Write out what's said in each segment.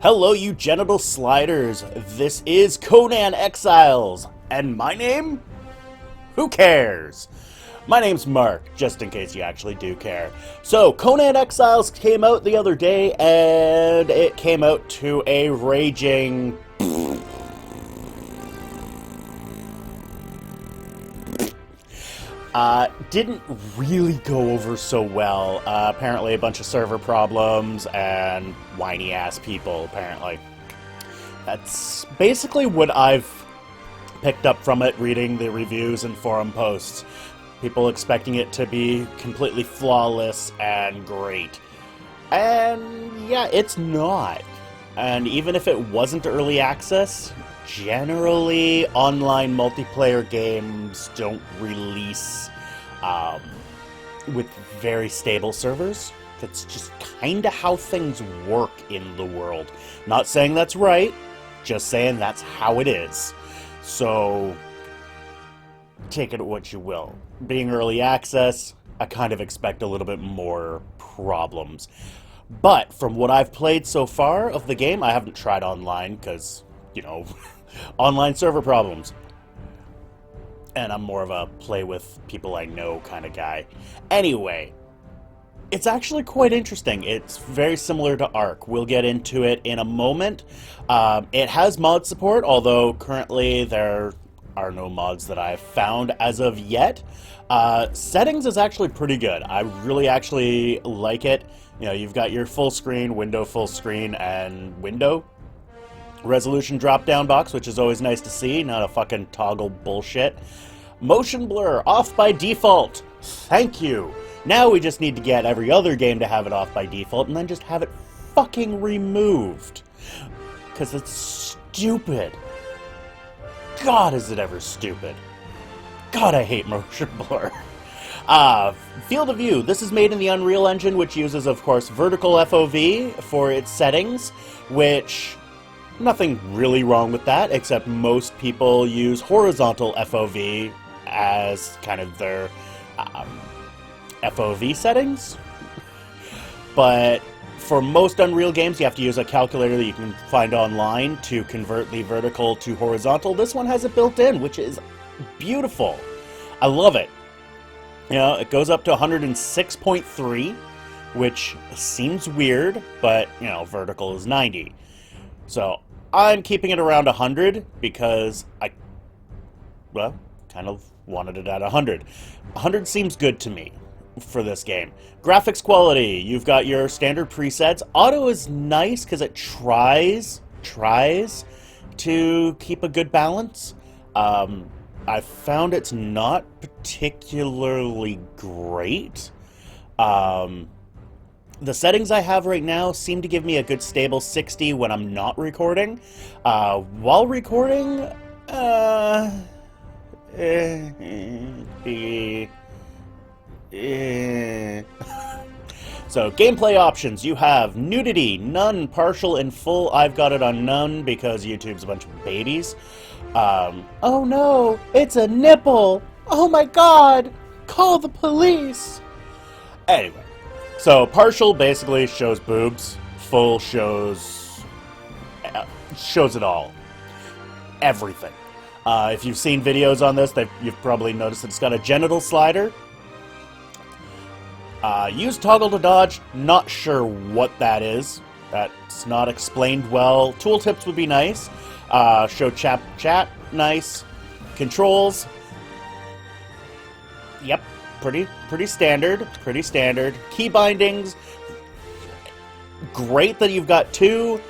Hello, you genital sliders. This is Conan Exiles. And my name? Who cares? My name's Mark, just in case you actually do care. So, Conan Exiles came out the other day, and it came out to a raging... didn't really go over so well. Apparently a bunch of server problems and whiny-ass people, apparently. That's basically what I've picked up from it, reading the reviews and forum posts. People expecting it to be completely flawless and great. And yeah, it's not. And even if it wasn't early access, generally online multiplayer games don't release with very stable servers. That's just kinda how things work in the world. Not saying that's right, just saying that's how it is. So, take it what you will. Being early access, I kind of expect a little bit more problems. But from what I've played so far of the game, I haven't tried online because, you know, online server problems. And I'm more of a play with people I know kind of guy. Anyway, it's actually quite interesting. It's very similar to Ark. We'll get into it in a moment. It has mod support, although currently there are no mods that I've found as of yet. Settings is actually pretty good. I really actually like it. You know, you've got your full screen, window full screen, and window resolution drop-down box, which is always nice to see, not a fucking toggle bullshit. Motion blur off by default. Thank you. Now we just need to get every other game to have it off by default and then just have it fucking removed. Because it's stupid. God, is it ever stupid. God, I hate motion blur. Field of view. This is made in the Unreal Engine, which uses, of course, vertical FOV for its settings, which... nothing really wrong with that, except most people use horizontal FOV as kind of their FOV settings. But for most Unreal games, you have to use a calculator that you can find online to convert the vertical to horizontal. This one has it built in, which is beautiful. I love it. You know, it goes up to 106.3, which seems weird, but, you know, vertical is 90. So, I'm keeping it around 100 because I, well, kind of wanted it at 100. 100 seems good to me for this game. Graphics quality, you've got your standard presets. Auto is nice because it tries to keep a good balance. I found it's not particularly great. The settings I have right now seem to give me a good stable 60 when I'm not recording. While recording, So, gameplay options. You have nudity, none, partial, and full. I've got it on none because YouTube's a bunch of babies. Oh no, it's a nipple! Oh my god! Call the police! Anyway. So, partial basically shows boobs, full shows it all. Everything. If you've seen videos on this, you've probably noticed that it's got a genital slider. Use toggle to dodge, not sure what that is. That's not explained well. Tooltips would be nice. Show chat, nice. Controls, yep. Pretty standard. Key bindings, great that you've got two.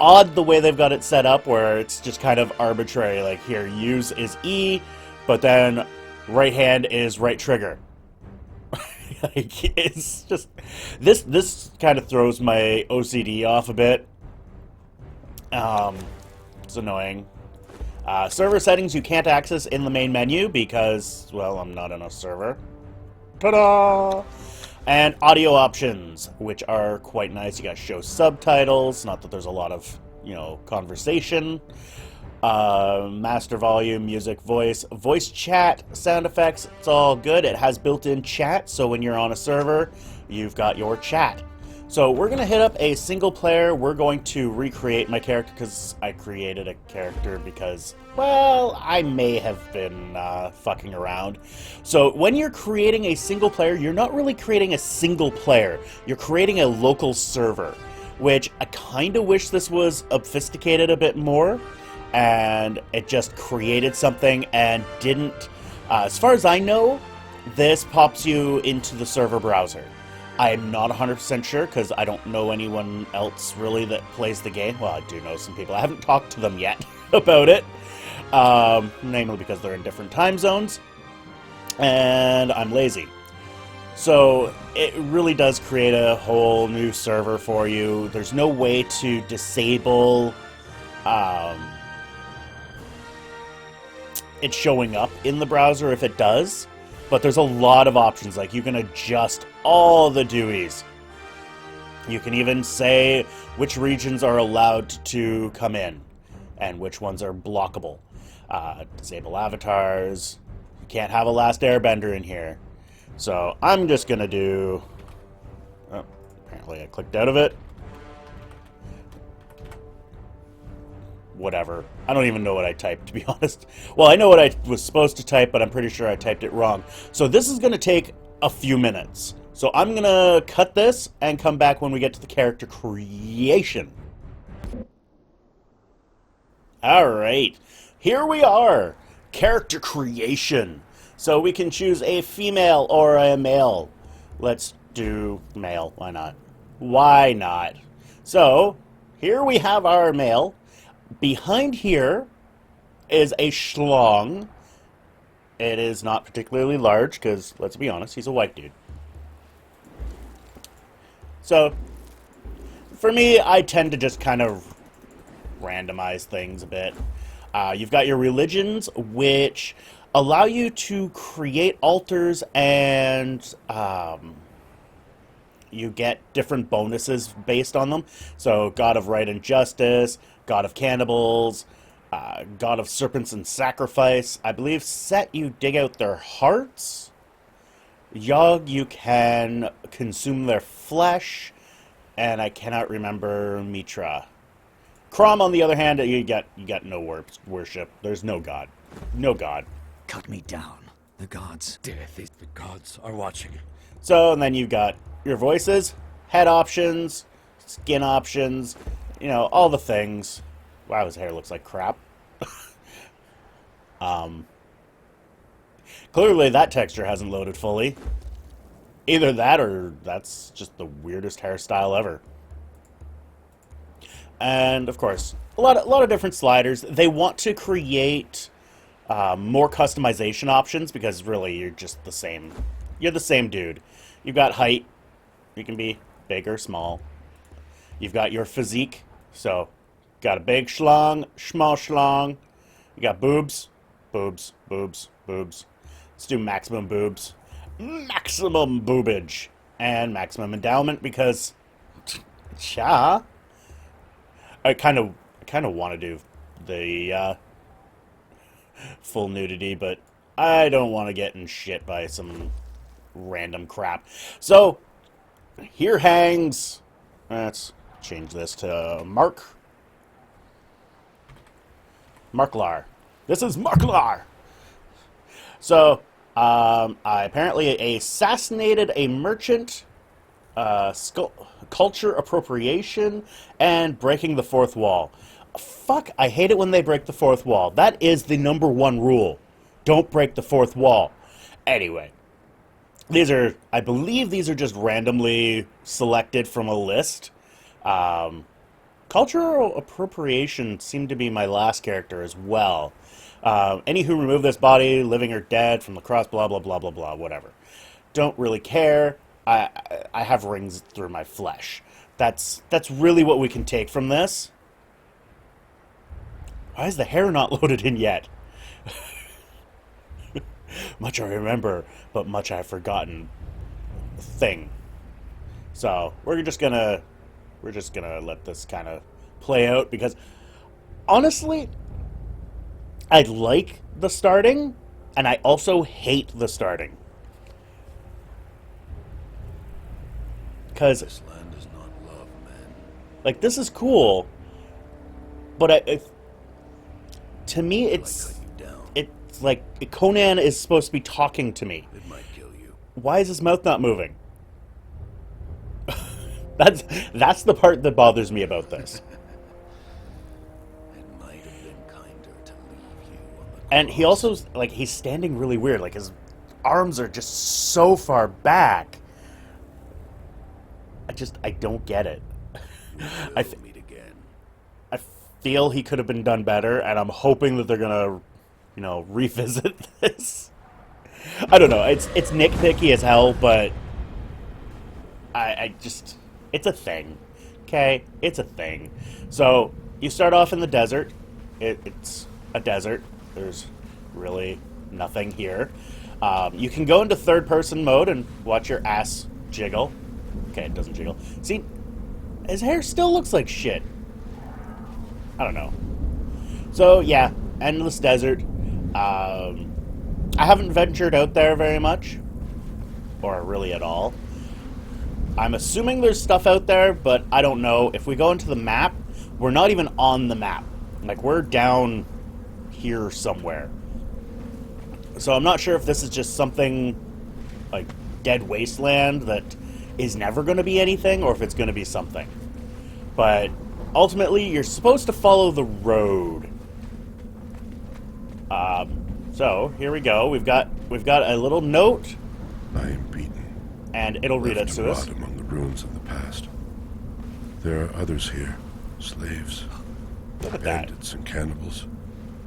Odd the way they've got it set up, where it's just kind of arbitrary. Like here, use is E, but then right hand is right trigger. Like it's just this kind of throws my OCD off a bit. It's annoying. Server settings you can't access in the main menu because, well, I'm not in a server. Ta-da! And audio options, which are quite nice. You got show subtitles, not that there's a lot of, you know, conversation. Master volume, music, voice chat, sound effects, it's all good. It has built-in chat, so when you're on a server, you've got your chat. So we're going to hit up a single player. We're going to recreate my character because I created a character because, well, I may have been fucking around. So when you're creating a single player, you're not really creating a single player. You're creating a local server, which I kind of wish this was obfuscated a bit more. And it just created something and didn't... as far as I know, this pops you into the server browser. I'm not 100% sure because I don't know anyone else really that plays the game. Well, I do know some people. I haven't talked to them yet about it. Namely because they're in different time zones. And I'm lazy. So it really does create a whole new server for you. There's no way to disable it showing up in the browser if it does. But there's a lot of options, like you can adjust all the DUIs. You can even say which regions are allowed to come in and which ones are blockable. Disable avatars. You can't have a Last Airbender in here. So I'm just going to do... Oh, apparently I clicked out of it. Whatever. I don't even know what I typed, to be honest. Well, I know what I was supposed to type, but I'm pretty sure I typed it wrong. So this is going to take a few minutes. So I'm going to cut this and come back when we get to the character creation. Alright, here we are. Character creation. So we can choose a female or a male. Let's do male. Why not? Why not? So, here we have our male. Behind here is a schlong. It is not particularly large because, let's be honest, he's a white dude. So, for me, I tend to just kind of randomize things a bit. You've got your religions, which allow you to create altars and you get different bonuses based on them. So, God of Right and Justice, God of Cannibals, God of Serpents and Sacrifice. I believe Set, you dig out their hearts. Yog, you can consume their flesh. And I cannot remember Mitra. Crom, on the other hand, you got no worship. There's no God. No God. Cut me down. The gods. Death is the gods are watching. So, and then you've got your voices, head options, skin options, you know, all the things. Wow, his hair looks like crap. Clearly that texture hasn't loaded fully. Either that or that's just the weirdest hairstyle ever. And, of course, a lot of different sliders. They want to create more customization options because, really, you're just the same. You're the same dude. You've got height. You can be big or small. You've got your physique. So, got a big schlong, small schlong. You got boobs. Boobs, boobs, boobs. Let's do maximum boobs. Maximum boobage. And maximum endowment because... Cha. I kind of want to do the full nudity, but I don't want to get in shit by some random crap. So, here hangs... Let's change this to Marklar. This is Marklar! So, I apparently assassinated a merchant, culture appropriation, and breaking the fourth wall. Fuck, I hate it when they break the fourth wall. That is the #1 rule. Don't break the fourth wall. Anyway, I believe these are just randomly selected from a list. Cultural appropriation seemed to be my last character as well. Any who remove this body, living or dead, from the cross, blah, blah, blah, blah, blah, whatever. Don't really care. I have rings through my flesh. That's really what we can take from this. Why is the hair not loaded in yet? Much I remember, but much I've forgotten. Thing. So we're just gonna let this kind of play out because honestly, I like the starting, and I also hate the starting. Because This land is not Like, this is cool, but to me, it's cut you down. it's like Conan is supposed to be talking to me. It might kill you. Why is his mouth not moving? That's the part that bothers me about this. It might have been kinder to leave you on the And he cross. also, like, he's standing really weird. Like, his arms are just so far back. I don't get it. I, We'll meet again. I feel he could have been done better, and I'm hoping that they're gonna, revisit this. I don't know. It's nitpicky as hell, but I just, it's a thing. Okay, it's a thing. So you start off in the desert. It's a desert. There's really nothing here. You can go into third-person mode and watch your ass jiggle. Okay, it doesn't jiggle. See, his hair still looks like shit. I don't know. So yeah, endless desert. I haven't ventured out there very much, or really at all. I'm assuming there's stuff out there, but I don't know. If we go into the map, we're not even on the map. Like, we're down here somewhere. So I'm not sure if this is just something like dead wasteland that is never going to be anything, or if it's going to be something. But ultimately, you're supposed to follow the road. So here we go. We've got a little note, I am beaten, and it'll read it left to to us. rot among the ruins of the past. There are others here, slaves, Look at that. bandits and cannibals,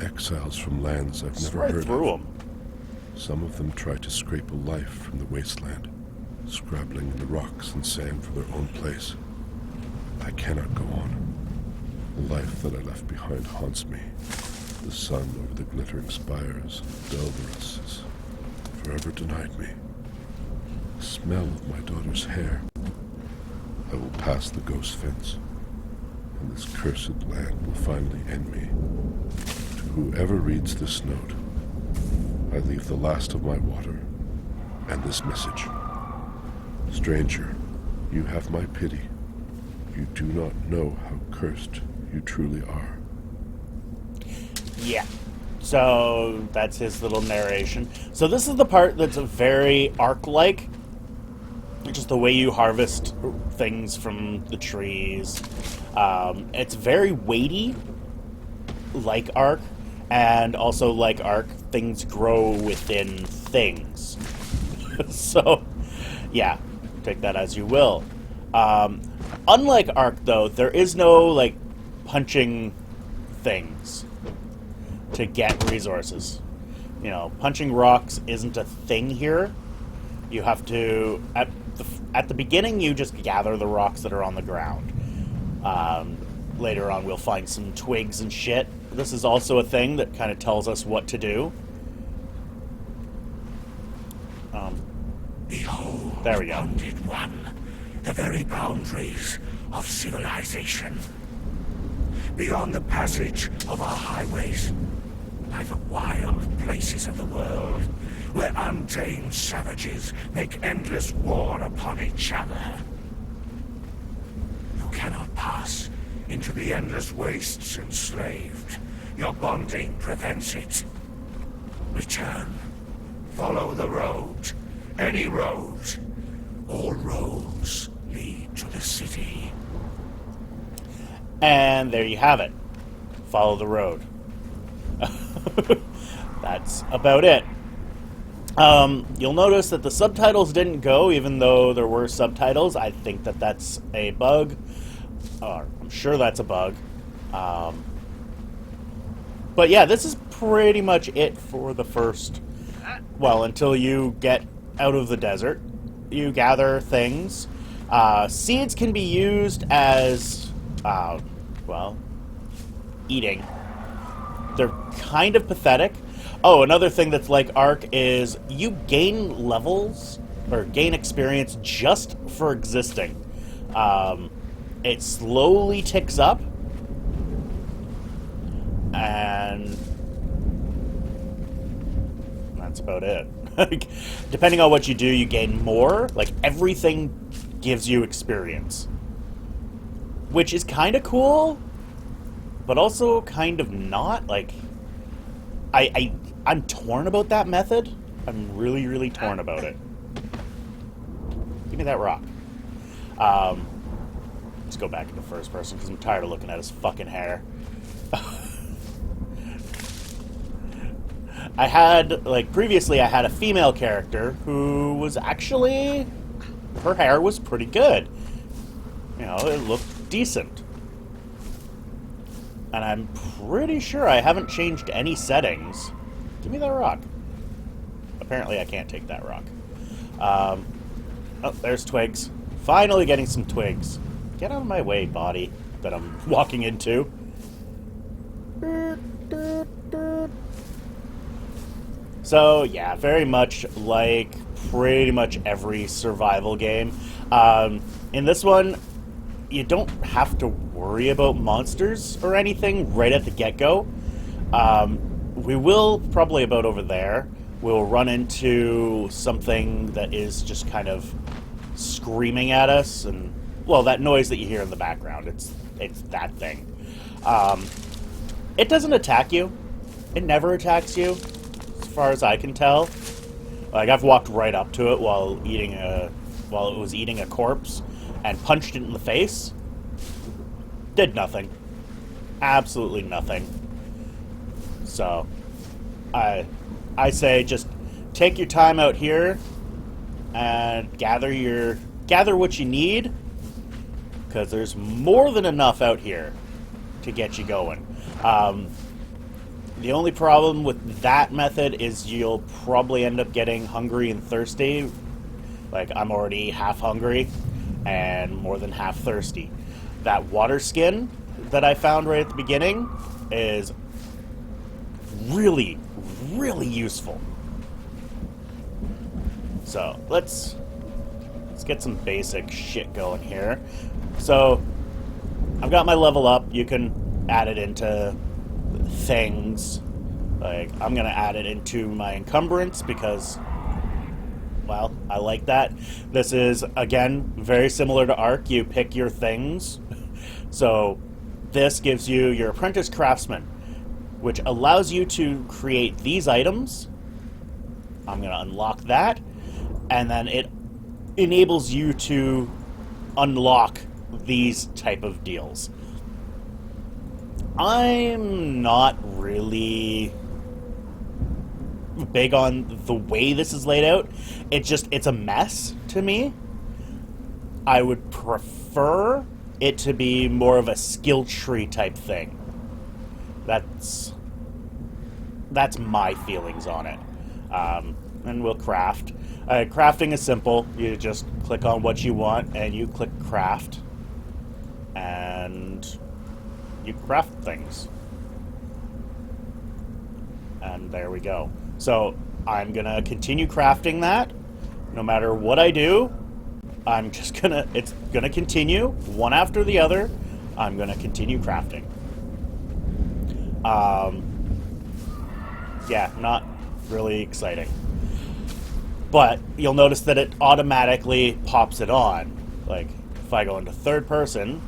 exiles from lands I've Just never right heard through of. them. Some of them try to scrape a life from the wasteland, scrabbling in the rocks and sand for their own place. I cannot go on. The life that I left behind haunts me. The sun over the glittering spires of Belverus has forever denied me. The smell of my daughter's hair. I will pass the ghost fence, and this cursed land will finally end me. To whoever reads this note, I leave the last of my water and this message. Stranger, you have my pity. You do not know how cursed you truly are. Yeah. So that's his little narration. So this is the part that's very Ark-like. Just the way you harvest things from the trees. It's very weighty, like Ark, and also like Ark, things grow within things. So, yeah, take that as you will. Unlike Ark, though, there is no, like, punching things to get resources. Punching rocks isn't a thing here. You have to, at the beginning, you just gather the rocks that are on the ground. Later on, we'll find some twigs and shit. This is also a thing that kind of tells us what to do. Behold, There we go. Wounded One, the very boundaries of civilization. Beyond the passage of our highways lie the wild places of the world, where untamed savages make endless war upon each other. You cannot pass into the endless wastes enslaved. Your bonding prevents it. Return. Follow the road. Any road. All roads lead to the city. And there you have it. Follow the road. That's about it. You'll notice that the subtitles didn't go, even though there were subtitles. I think that that's a bug. I'm sure that's a bug. But yeah, this is pretty much it for the first... Well, until you get out of the desert. You gather things. Seeds can be used as... eating. They're kind of pathetic. Oh, another thing that's like Ark is you gain levels or gain experience just for existing. It slowly ticks up, and that's about it. Depending on what you do, you gain more. Like, everything gives you experience. which is kind of cool, but also kind of not. Like, I'm torn about that method. I'm really, really torn about it. Give me that rock. Let's go back into first person because I'm tired of looking at his fucking hair. I had, like, previously I had a female character who was actually, her hair was pretty good. You know, it looked decent. And I'm pretty sure I haven't changed any settings. Give me that rock. Apparently I can't take that rock. Oh, there's twigs. Finally getting some twigs. Get out of my way, body that I'm walking into. So, yeah, very much like pretty much every survival game. In this one, you don't have to worry about monsters or anything right at the get-go. We will, probably about over there, we'll run into something that is just kind of screaming at us, and, well, that noise that you hear in the background, it's that thing. It doesn't attack you. It never attacks you, as far as I can tell. Like, I've walked right up to it while it was eating a corpse, and punched it in the face. Did nothing. Absolutely nothing. So, I say just take your time out here and gather what you need, because there's more than enough out here to get you going. The only problem with that method is you'll probably end up getting hungry and thirsty. Like, I'm already half hungry and more than half thirsty. That water skin that I found right at the beginning is really, really useful. So, let's get some basic shit going here. So, I've got my level up. You can add it into things. Like, I'm gonna add it into my encumbrance because, well, I like that. This is, again, very similar to Ark. You pick your things. So this gives you your apprentice craftsman, which allows you to create these items. I'm going to unlock that. And then it enables you to unlock these type of deals. I'm not really big on the way this is laid out. It's a mess to me. I would prefer it to be more of a skill tree type thing. That's my feelings on it. And we'll craft. Crafting is simple. You just click on what you want and you click craft. And you craft things. And there we go. So I'm going to continue crafting that. No matter what I do, it's going to continue one after the other. I'm going to continue crafting. Yeah, not really exciting. But you'll notice that it automatically pops it on. Like, if I go into third person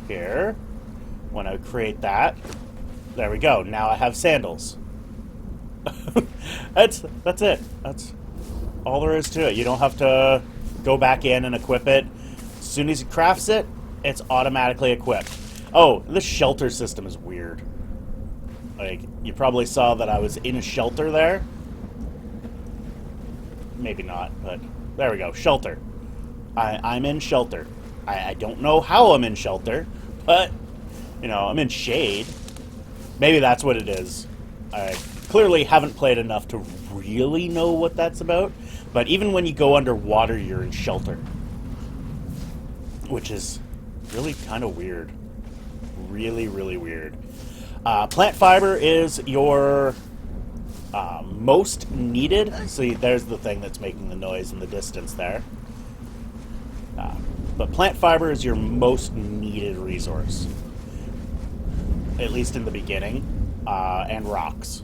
here, when I create that, there we go. Now I have sandals. That's it. That's all there is to it. You don't have to go back in and equip it. As soon as it crafts it, it's automatically equipped. Oh, this shelter system is weird. Like, you probably saw that I was in a shelter there. Maybe not, but there we go. Shelter. I'm in shelter. I don't know how I'm in shelter, but, you know, I'm in shade. Maybe that's what it is. I clearly haven't played enough to really know what that's about, but even when you go underwater, you're in shelter. Which is really kind of weird. Really, really weird. Plant fiber is your most needed. See, there's the thing that's making the noise in the distance there. But plant fiber is your most needed resource. At least in the beginning. And rocks.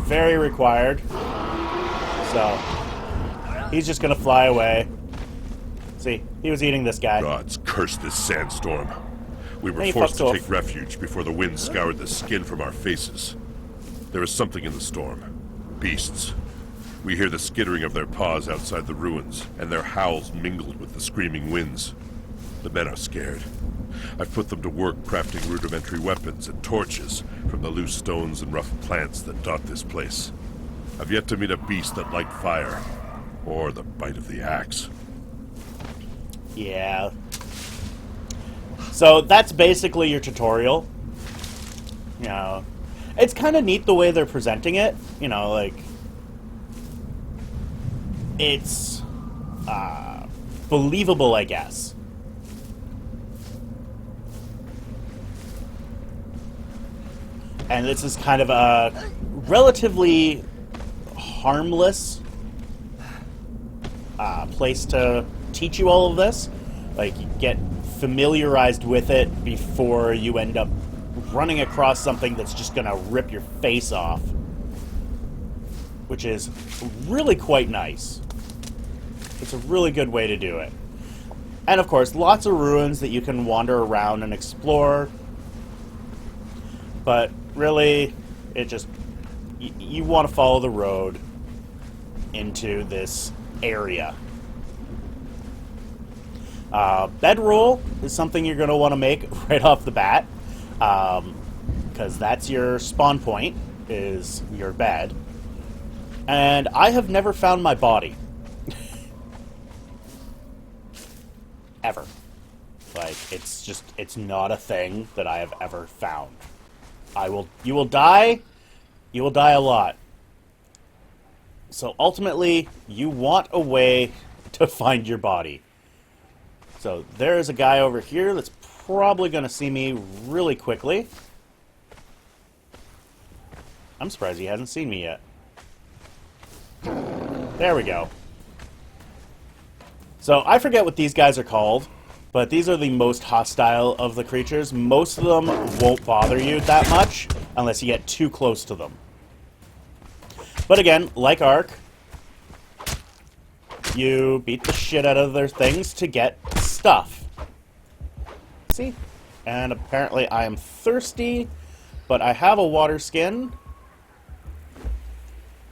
Very required. So, he's just going to fly away. See, he was eating this guy. Gods curse this sandstorm. We were Hey, forced fucks to off. take refuge before the wind scoured the skin from our faces. There is something in the storm. Beasts. We hear the skittering of their paws outside the ruins, and their howls mingled with the screaming winds. The men are scared. I've put them to work crafting rudimentary weapons and torches from the loose stones and rough plants that dot this place. I've yet to meet a beast that liked fire, or the bite of the axe. Yeah. So that's basically your tutorial. You know, it's kind of neat the way they're presenting it. You know, like, it's believable, I guess. And this is kind of a relatively harmless place to teach you all of this. Like, you get familiarized with it before you end up running across something that's just gonna rip your face off. Which is really quite nice. It's a really good way to do it. And of course, lots of ruins that you can wander around and explore. But really, it just... you want to follow the road into this area. Bedroll is something you're going to want to make right off the bat, because that's your spawn point, is your bed. And I have never found my body. Ever. Like, it's not a thing that I have ever found. You will die a lot. So ultimately, you want a way to find your body. So there is a guy over here that's probably going to see me really quickly. I'm surprised he hasn't seen me yet. There we go. So I forget what these guys are called, but these are the most hostile of the creatures. Most of them won't bother you that much unless you get too close to them. But again, like Ark, you beat the shit out of their things to get stuff. See? And apparently I am thirsty, but I have a water skin,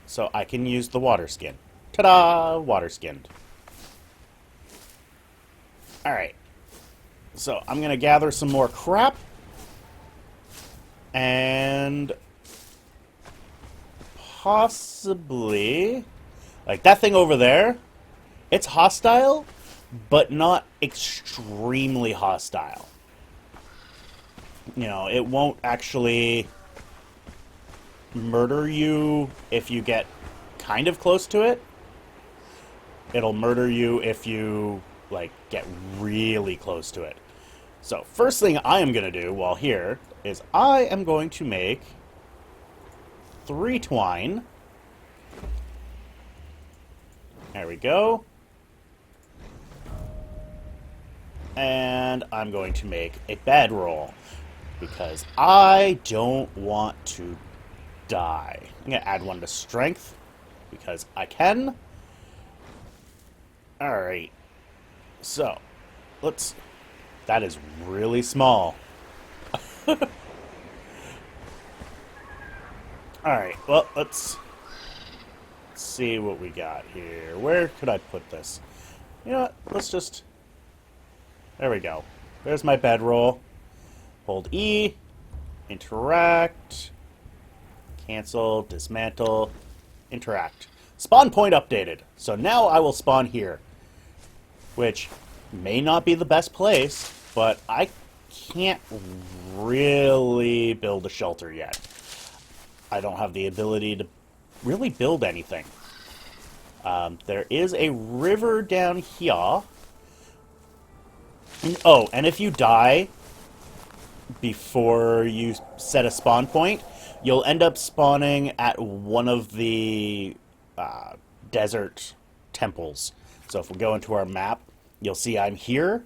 so I can use the water skin. Ta-da! Water skinned. Alright. So I'm going to gather some more crap. And possibly... like, that thing over there, it's hostile, but not extremely hostile. You know, it won't actually murder you if you get kind of close to it. It'll murder you if you, like, get really close to it. So, first thing I am going to do while here is I am going to make 3 twine. There we go. And I'm going to make a bedroll, because I don't want to die. I'm going to add 1 to strength, because I can. Alright. So, let's... that is really small. Alright, well, let's see what we got here. Where could I put this? You know what? Let's just... there we go. There's my bedroll. Hold E. Interact. Cancel. Dismantle. Interact. Spawn point updated. So now I will spawn here. Which may not be the best place, but I can't really build a shelter yet. I don't have the ability to really build anything. There is a river down here. Oh, and if you die before you set a spawn point, you'll end up spawning at one of the desert temples. So if we go into our map, you'll see I'm here.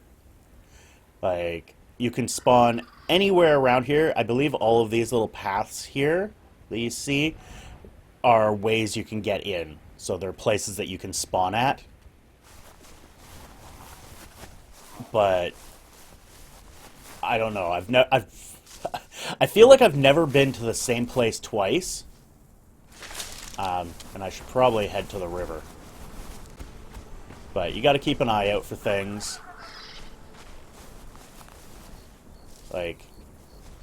Like, you can spawn anywhere around here. I believe all of these little paths here that you see are ways you can get in. So they're places that you can spawn at. but I don't know. I feel like I've never been to the same place twice, and I should probably head to the river. But you got to keep an eye out for things like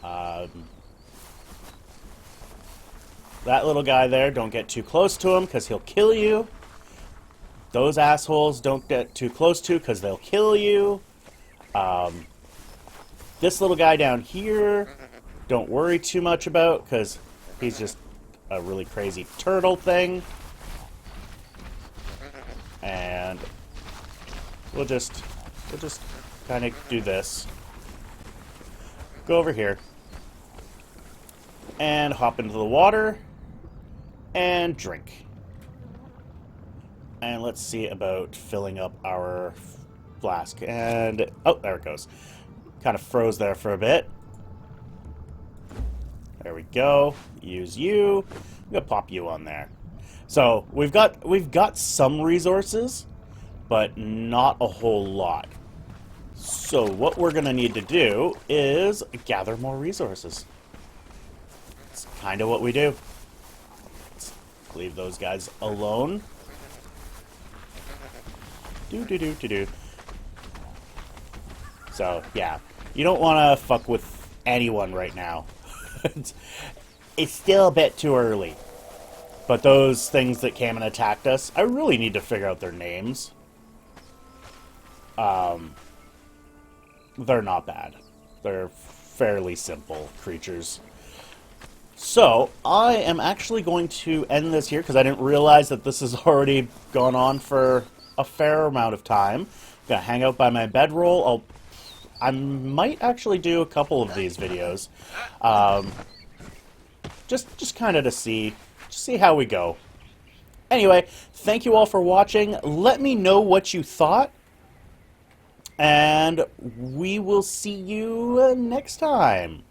that little guy there. Don't get too close to him because he'll kill you. Those assholes don't get too close to because they'll kill you. This little guy down here, don't worry too much about because he's just a really crazy turtle thing. And we'll just kind of do this. Go over here and hop into the water and drink. And let's see about filling up our flask. And oh, there it goes. Kind of froze there for a bit. There we go. Use you. I'm gonna pop you on there. So we've got some resources, but not a whole lot. So what we're gonna need to do is gather more resources. It's kind of what we do. Let's leave those guys alone. Do. So yeah, you don't want to fuck with anyone right now. It's still a bit too early. But those things that came and attacked us, I really need to figure out their names. They're not bad. They're fairly simple creatures. So, I am actually going to end this here because I didn't realize that this has already gone on for a fair amount of time. I'm gonna hang out by my bedroll. I might actually do a couple of these videos. Just kind of to see how we go. Anyway, thank you all for watching. Let me know what you thought. And we will see you next time.